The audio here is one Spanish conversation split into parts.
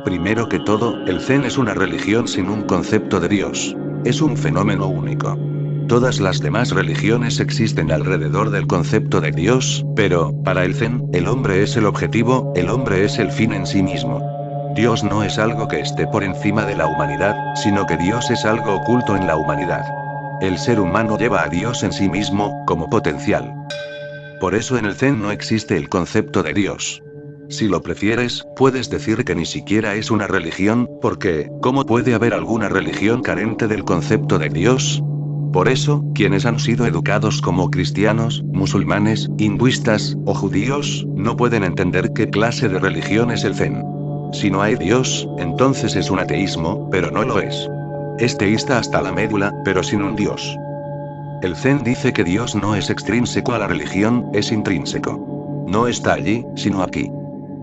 Primero que todo, el Zen es una religión sin un concepto de Dios. Es un fenómeno único. Todas las demás religiones existen alrededor del concepto de Dios, pero, para el Zen, el hombre es el objetivo, el hombre es el fin en sí mismo. Dios no es algo que esté por encima de la humanidad, sino que Dios es algo oculto en la humanidad. El ser humano lleva a Dios en sí mismo, como potencial. Por eso en el Zen no existe el concepto de Dios. Si lo prefieres, puedes decir que ni siquiera es una religión, porque, ¿cómo puede haber alguna religión carente del concepto de Dios? Por eso, quienes han sido educados como cristianos, musulmanes, hinduistas, o judíos, no pueden entender qué clase de religión es el Zen. Si no hay Dios, entonces es un ateísmo, pero no lo es. Es teísta hasta la médula, pero sin un Dios. El Zen dice que Dios no es extrínseco a la religión, es intrínseco. No está allí, sino aquí.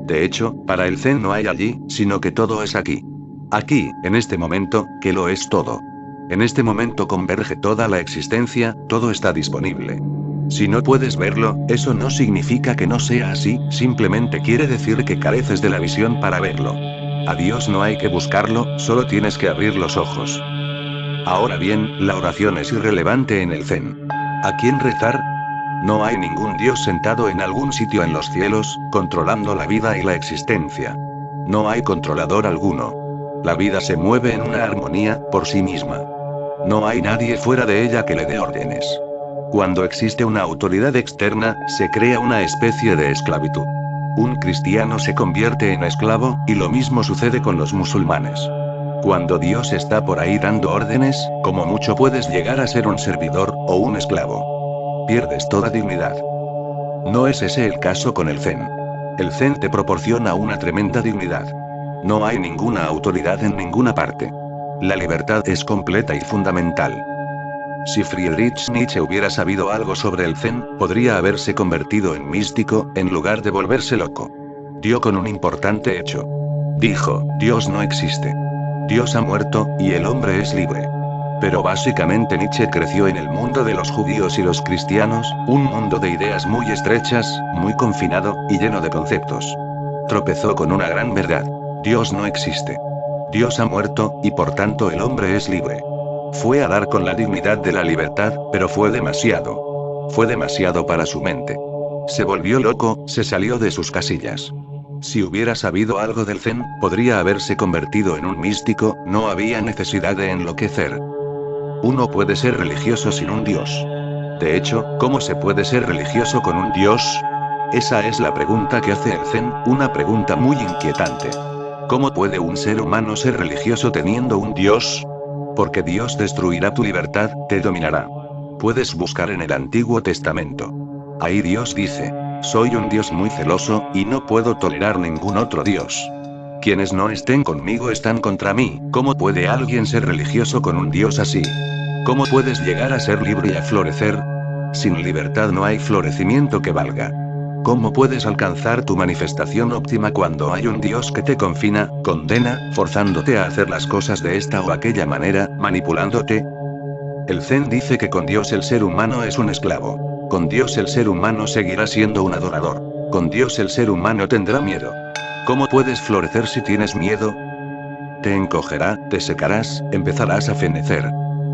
De hecho, para el Zen no hay allí, sino que todo es aquí. Aquí, en este momento, que lo es todo. En este momento converge toda la existencia, todo está disponible. Si no puedes verlo, eso no significa que no sea así, simplemente quiere decir que careces de la visión para verlo. A Dios no hay que buscarlo, solo tienes que abrir los ojos. Ahora bien, la oración es irrelevante en el Zen. ¿A quién rezar? No hay ningún Dios sentado en algún sitio en los cielos, controlando la vida y la existencia. No hay controlador alguno. La vida se mueve en una armonía, por sí misma. No hay nadie fuera de ella que le dé órdenes. Cuando existe una autoridad externa, se crea una especie de esclavitud. Un cristiano se convierte en esclavo, y lo mismo sucede con los musulmanes. Cuando Dios está por ahí dando órdenes, como mucho puedes llegar a ser un servidor, o un esclavo. Pierdes toda dignidad. No es ese el caso con el Zen. El Zen te proporciona una tremenda dignidad. No hay ninguna autoridad en ninguna parte. La libertad es completa y fundamental. Si Friedrich Nietzsche hubiera sabido algo sobre el Zen, podría haberse convertido en místico, en lugar de volverse loco. Dio con un importante hecho. Dijo, Dios no existe. Dios ha muerto, y el hombre es libre. Pero básicamente Nietzsche creció en el mundo de los judíos y los cristianos, un mundo de ideas muy estrechas, muy confinado, y lleno de conceptos. Tropezó con una gran verdad. Dios no existe. Dios ha muerto, y por tanto el hombre es libre. Fue a dar con la dignidad de la libertad, pero fue demasiado. Fue demasiado para su mente. Se volvió loco, se salió de sus casillas. Si hubiera sabido algo del Zen, podría haberse convertido en un místico, no había necesidad de enloquecer. Uno puede ser religioso sin un Dios. De hecho, ¿cómo se puede ser religioso con un Dios? Esa es la pregunta que hace el Zen, una pregunta muy inquietante. ¿Cómo puede un ser humano ser religioso teniendo un Dios? Porque Dios destruirá tu libertad, te dominará. Puedes buscar en el Antiguo Testamento. Ahí Dios dice, soy un Dios muy celoso, y no puedo tolerar ningún otro Dios. Quienes no estén conmigo están contra mí. ¿Cómo puede alguien ser religioso con un Dios así? ¿Cómo puedes llegar a ser libre y a florecer? Sin libertad no hay florecimiento que valga. ¿Cómo puedes alcanzar tu manifestación óptima cuando hay un Dios que te confina, condena, forzándote a hacer las cosas de esta o aquella manera, manipulándote? El Zen dice que con Dios el ser humano es un esclavo. Con Dios el ser humano seguirá siendo un adorador. Con Dios el ser humano tendrá miedo. ¿Cómo puedes florecer si tienes miedo? Te encogerá, te secarás, empezarás a fenecer.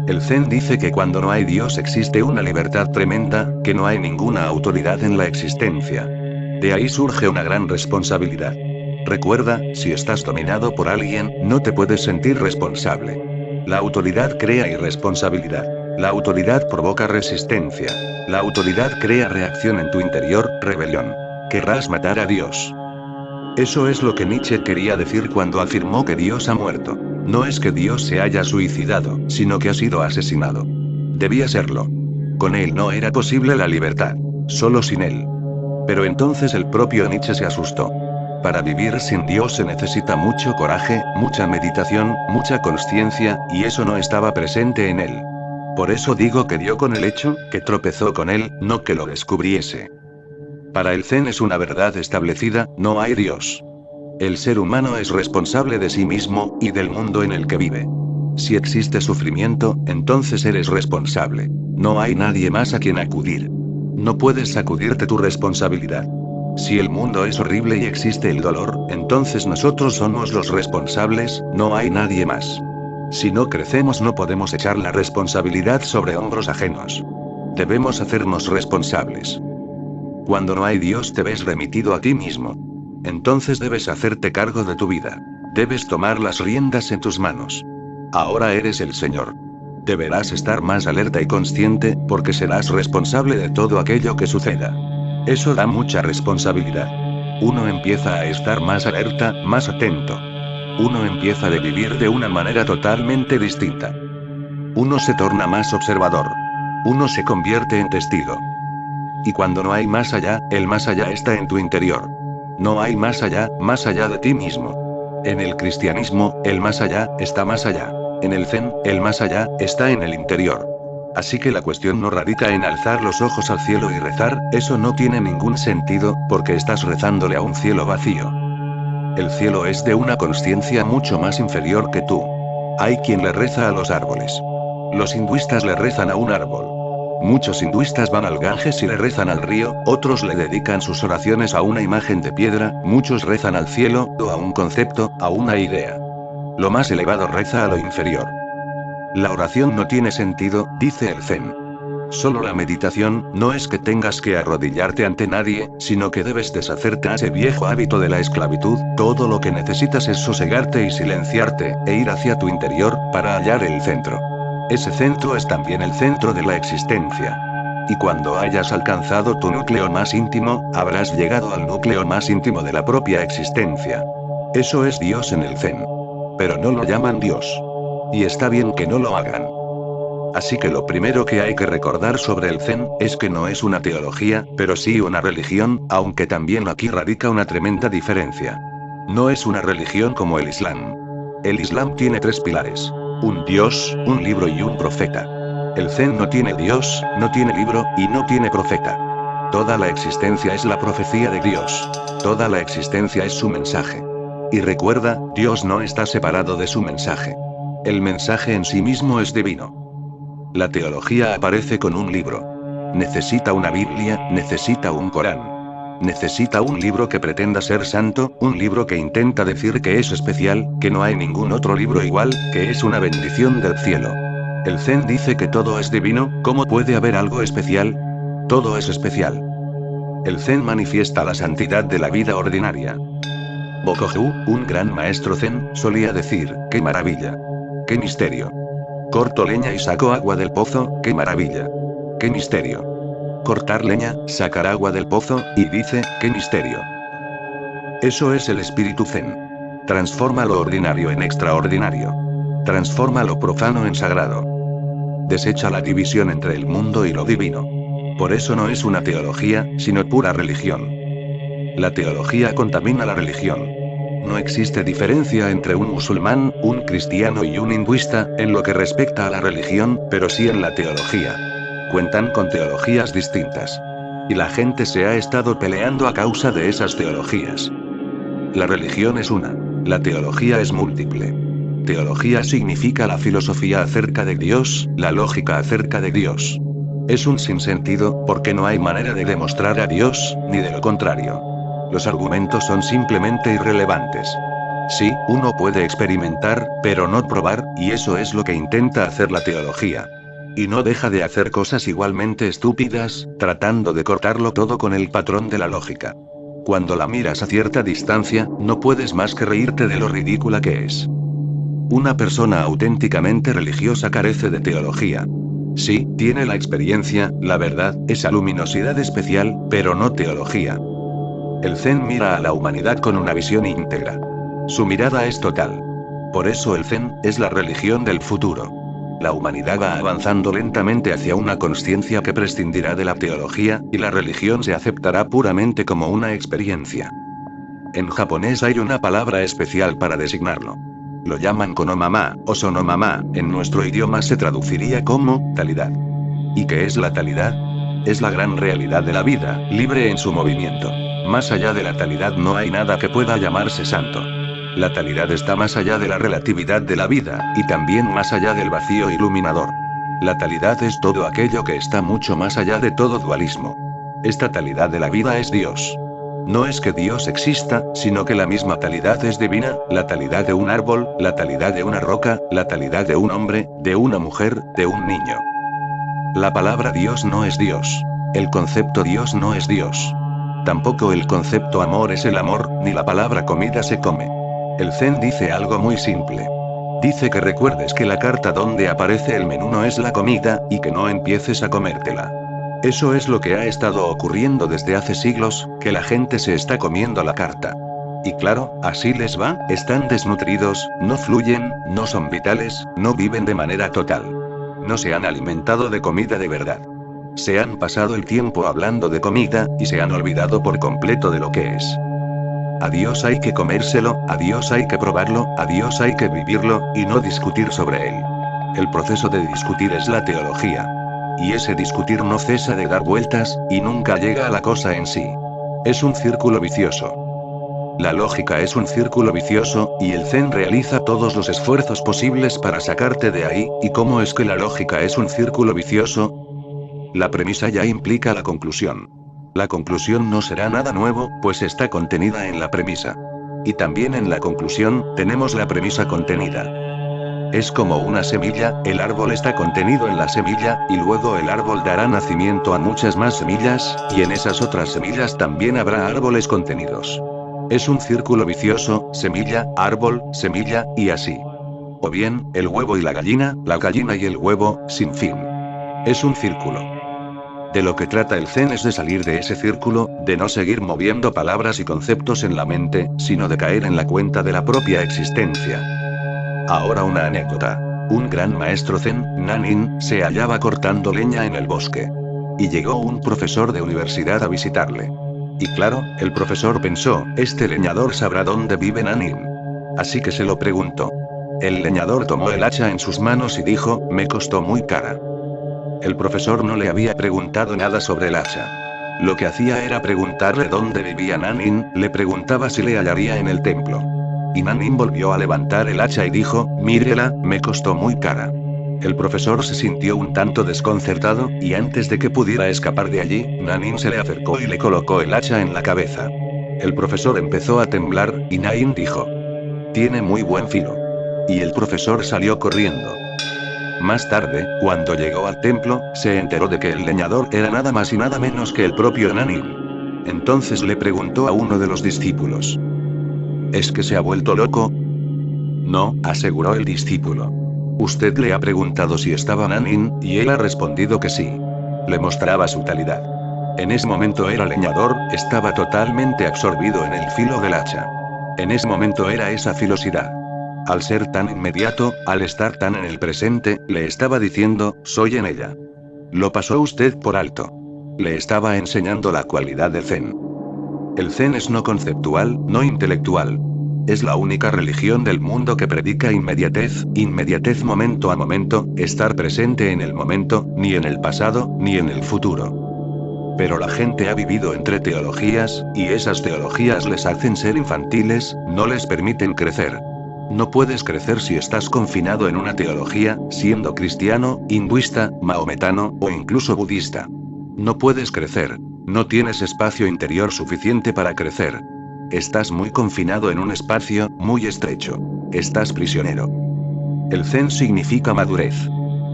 El Zen dice que cuando no hay Dios existe una libertad tremenda, que no hay ninguna autoridad en la existencia. De ahí surge una gran responsabilidad. Recuerda, si estás dominado por alguien, no te puedes sentir responsable. La autoridad crea irresponsabilidad. La autoridad provoca resistencia. La autoridad crea reacción en tu interior, rebelión. Querrás matar a Dios. Eso es lo que Nietzsche quería decir cuando afirmó que Dios ha muerto. No es que Dios se haya suicidado, sino que ha sido asesinado. Debía serlo. Con él no era posible la libertad. Solo sin él. Pero entonces el propio Nietzsche se asustó. Para vivir sin Dios se necesita mucho coraje, mucha meditación, mucha consciencia, y eso no estaba presente en él. Por eso digo que dio con el hecho, que tropezó con él, no que lo descubriese. Para el Zen es una verdad establecida, no hay Dios. El ser humano es responsable de sí mismo, y del mundo en el que vive. Si existe sufrimiento, entonces eres responsable. No hay nadie más a quien acudir. No puedes sacudirte tu responsabilidad. Si el mundo es horrible y existe el dolor, entonces nosotros somos los responsables, no hay nadie más. Si no crecemos no podemos echar la responsabilidad sobre hombros ajenos. Debemos hacernos responsables. Cuando no hay Dios te ves remitido a ti mismo. Entonces debes hacerte cargo de tu vida. Debes tomar las riendas en tus manos. Ahora eres el Señor. Deberás estar más alerta y consciente, porque serás responsable de todo aquello que suceda. Eso da mucha responsabilidad. Uno empieza a estar más alerta, más atento. Uno empieza a vivir de una manera totalmente distinta. Uno se torna más observador. Uno se convierte en testigo. Y cuando no hay más allá, el más allá está en tu interior. No hay más allá de ti mismo. En el cristianismo, el más allá, está más allá. En el Zen, el más allá, está en el interior. Así que la cuestión no radica en alzar los ojos al cielo y rezar, eso no tiene ningún sentido, porque estás rezándole a un cielo vacío. El cielo es de una consciencia mucho más inferior que tú. Hay quien le reza a los árboles. Los hinduistas le rezan a un árbol. Muchos hinduistas van al Ganges y le rezan al río, otros le dedican sus oraciones a una imagen de piedra, muchos rezan al cielo, o a un concepto, a una idea. Lo más elevado reza a lo inferior. La oración no tiene sentido, dice el Zen. Solo la meditación, no es que tengas que arrodillarte ante nadie, sino que debes deshacerte de ese viejo hábito de la esclavitud, todo lo que necesitas es sosegarte y silenciarte, e ir hacia tu interior, para hallar el centro. Ese centro es también el centro de la existencia. Y cuando hayas alcanzado tu núcleo más íntimo, habrás llegado al núcleo más íntimo de la propia existencia. Eso es Dios en el Zen. Pero no lo llaman Dios. Y está bien que no lo hagan. Así que lo primero que hay que recordar sobre el Zen, es que no es una teología, pero sí una religión, aunque también aquí radica una tremenda diferencia. No es una religión como el Islam. El Islam tiene 3 pilares. Un Dios, un libro y un profeta. El Zen no tiene Dios, no tiene libro, y no tiene profeta. Toda la existencia es la profecía de Dios. Toda la existencia es su mensaje. Y recuerda, Dios no está separado de su mensaje. El mensaje en sí mismo es divino. La teología aparece con un libro. Necesita una Biblia, necesita un Corán. Necesita un libro que pretenda ser santo, un libro que intenta decir que es especial, que no hay ningún otro libro igual, que es una bendición del cielo. El Zen dice que todo es divino, ¿cómo puede haber algo especial? Todo es especial. El Zen manifiesta la santidad de la vida ordinaria. Bokoju, un gran maestro Zen, solía decir, ¡qué maravilla! ¡Qué misterio! Corto leña y saco agua del pozo, ¡qué maravilla! ¡Qué misterio! Cortar leña, sacar agua del pozo, y dice, ¡qué misterio! Eso es el espíritu Zen. Transforma lo ordinario en extraordinario. Transforma lo profano en sagrado. Desecha la división entre el mundo y lo divino. Por eso no es una teología, sino pura religión. La teología contamina la religión. No existe diferencia entre un musulmán, un cristiano y un hinduista, en lo que respecta a la religión, pero sí en la teología. Cuentan con teologías distintas. Y la gente se ha estado peleando a causa de esas teologías. La religión es una. La teología es múltiple. Teología significa la filosofía acerca de Dios, la lógica acerca de Dios. Es un sinsentido, porque no hay manera de demostrar a Dios, ni de lo contrario. Los argumentos son simplemente irrelevantes. Sí, uno puede experimentar, pero no probar, y eso es lo que intenta hacer la teología. Y no deja de hacer cosas igualmente estúpidas, tratando de cortarlo todo con el patrón de la lógica. Cuando la miras a cierta distancia, no puedes más que reírte de lo ridícula que es. Una persona auténticamente religiosa carece de teología. Sí, tiene la experiencia, la verdad, esa luminosidad especial, pero no teología. El Zen mira a la humanidad con una visión íntegra. Su mirada es total. Por eso el Zen es la religión del futuro. La humanidad va avanzando lentamente hacia una consciencia que prescindirá de la teología, y la religión se aceptará puramente como una experiencia. En japonés hay una palabra especial para designarlo. Lo llaman konomama, o sonomama, en nuestro idioma se traduciría como talidad. ¿Y qué es la talidad? Es la gran realidad de la vida, libre en su movimiento. Más allá de la talidad no hay nada que pueda llamarse santo. La talidad está más allá de la relatividad de la vida, y también más allá del vacío iluminador. La talidad es todo aquello que está mucho más allá de todo dualismo. Esta talidad de la vida es Dios. No es que Dios exista, sino que la misma talidad es divina, la talidad de un árbol, la talidad de una roca, la talidad de un hombre, de una mujer, de un niño. La palabra Dios no es Dios. El concepto Dios no es Dios. Tampoco el concepto amor es el amor, ni la palabra comida se come. El Zen dice algo muy simple. Dice que recuerdes que la carta donde aparece el menú no es la comida, y que no empieces a comértela. Eso es lo que ha estado ocurriendo desde hace siglos, que la gente se está comiendo la carta. Y claro, así les va, están desnutridos, no fluyen, no son vitales, no viven de manera total. No se han alimentado de comida de verdad. Se han pasado el tiempo hablando de comida, y se han olvidado por completo de lo que es. A Dios hay que comérselo, a Dios hay que probarlo, a Dios hay que vivirlo, y no discutir sobre él. El proceso de discutir es la teología. Y ese discutir no cesa de dar vueltas, y nunca llega a la cosa en sí. Es un círculo vicioso. La lógica es un círculo vicioso, y el Zen realiza todos los esfuerzos posibles para sacarte de ahí. ¿Y cómo es que la lógica es un círculo vicioso? La premisa ya implica la conclusión. La conclusión no será nada nuevo, pues está contenida en la premisa. Y también en la conclusión, tenemos la premisa contenida. Es como una semilla, el árbol está contenido en la semilla, y luego el árbol dará nacimiento a muchas más semillas, y en esas otras semillas también habrá árboles contenidos. Es un círculo vicioso, semilla, árbol, semilla, y así. O bien, el huevo y la gallina y el huevo, sin fin. Es un círculo. De lo que trata el Zen es de salir de ese círculo, de no seguir moviendo palabras y conceptos en la mente, sino de caer en la cuenta de la propia existencia. Ahora una anécdota. Un gran maestro Zen, Nanin, se hallaba cortando leña en el bosque. Y llegó un profesor de universidad a visitarle. Y claro, el profesor pensó, este leñador sabrá dónde vive Nanin. Así que se lo preguntó. El leñador tomó el hacha en sus manos y dijo, me costó muy cara. El profesor no le había preguntado nada sobre el hacha. Lo que hacía era preguntarle dónde vivía Nanin, le preguntaba si le hallaría en el templo. Y Nanin volvió a levantar el hacha y dijo, mírela, me costó muy cara. El profesor se sintió un tanto desconcertado, y antes de que pudiera escapar de allí, Nanin se le acercó y le colocó el hacha en la cabeza. El profesor empezó a temblar, y Nanin dijo, tiene muy buen filo. Y el profesor salió corriendo. Más tarde, cuando llegó al templo, se enteró de que el leñador era nada más y nada menos que el propio Nanin. Entonces le preguntó a uno de los discípulos. ¿Es que se ha vuelto loco? No, aseguró el discípulo. Usted le ha preguntado si estaba Nanin, y él ha respondido que sí. Le mostraba su talidad. En ese momento era leñador, estaba totalmente absorbido en el filo del hacha. En ese momento era esa filosidad. Al ser tan inmediato, al estar tan en el presente, le estaba diciendo, soy en ella. Lo pasó usted por alto. Le estaba enseñando la cualidad de Zen. El Zen es no conceptual, no intelectual. Es la única religión del mundo que predica inmediatez momento a momento, estar presente en el momento, ni en el pasado, ni en el futuro. Pero la gente ha vivido entre teologías, y esas teologías les hacen ser infantiles, no les permiten crecer. No puedes crecer si estás confinado en una teología, siendo cristiano, hinduista, maometano, o incluso budista. No puedes crecer. No tienes espacio interior suficiente para crecer. Estás muy confinado en un espacio, muy estrecho. Estás prisionero. El Zen significa madurez.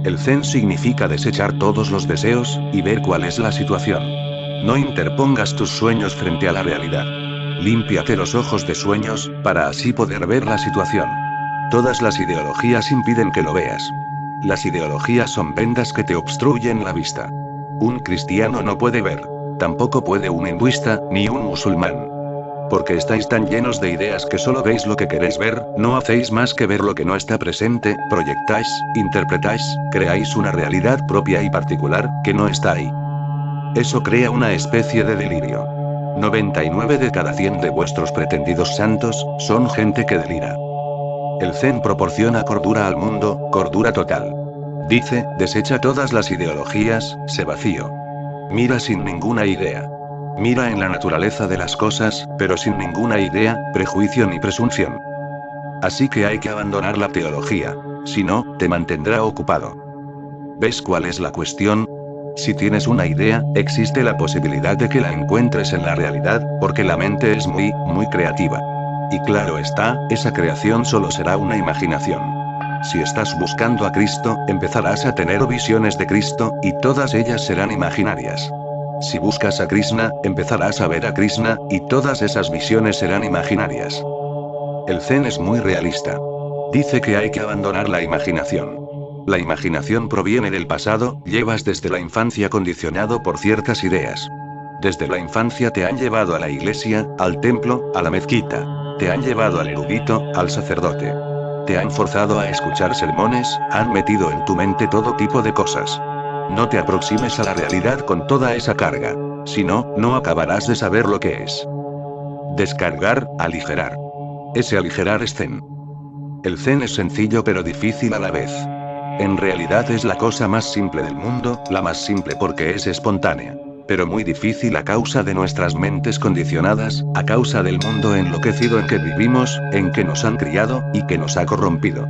El Zen significa desechar todos los deseos, y ver cuál es la situación. No interpongas tus sueños frente a la realidad. Límpiate los ojos de sueños, para así poder ver la situación. Todas las ideologías impiden que lo veas. Las ideologías son vendas que te obstruyen la vista. Un cristiano no puede ver. Tampoco puede un hinduista, ni un musulmán. Porque estáis tan llenos de ideas que solo veis lo que queréis ver, no hacéis más que ver lo que no está presente, proyectáis, interpretáis, creáis una realidad propia y particular, que no está ahí. Eso crea una especie de delirio. 99 de cada 100 de vuestros pretendidos santos, son gente que delira. El Zen proporciona cordura al mundo, cordura total. Dice, desecha todas las ideologías, sé vacío. Mira sin ninguna idea. Mira en la naturaleza de las cosas, pero sin ninguna idea, prejuicio ni presunción. Así que hay que abandonar la teología. Si no, te mantendrá ocupado. ¿Ves cuál es la cuestión? Si tienes una idea, existe la posibilidad de que la encuentres en la realidad, porque la mente es muy creativa. Y claro está, esa creación solo será una imaginación. Si estás buscando a Cristo, empezarás a tener visiones de Cristo, y todas ellas serán imaginarias. Si buscas a Krishna, empezarás a ver a Krishna, y todas esas visiones serán imaginarias. El Zen es muy realista. Dice que hay que abandonar la imaginación. La imaginación proviene del pasado, llevas desde la infancia condicionado por ciertas ideas. Desde la infancia te han llevado a la iglesia, al templo, a la mezquita. Te han llevado al erudito, al sacerdote. Te han forzado a escuchar sermones, han metido en tu mente todo tipo de cosas. No te aproximes a la realidad con toda esa carga. Si no, no acabarás de saber lo que es. Descargar, aligerar. Ese aligerar es Zen. El Zen es sencillo pero difícil a la vez. En realidad es la cosa más simple del mundo, la más simple porque es espontánea. Pero muy difícil a causa de nuestras mentes condicionadas, a causa del mundo enloquecido en que vivimos, en que nos han criado, y que nos ha corrompido.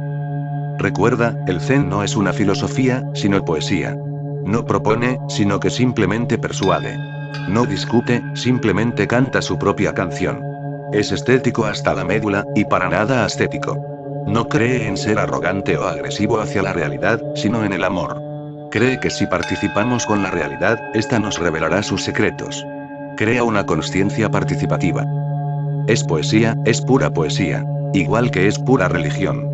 Recuerda, el Zen no es una filosofía, sino poesía. No propone, sino que simplemente persuade. No discute, simplemente canta su propia canción. Es estético hasta la médula, y para nada ascético. No cree en ser arrogante o agresivo hacia la realidad, sino en el amor. Cree que si participamos con la realidad, esta nos revelará sus secretos. Crea una consciencia participativa. Es poesía, es pura poesía. Igual que es pura religión.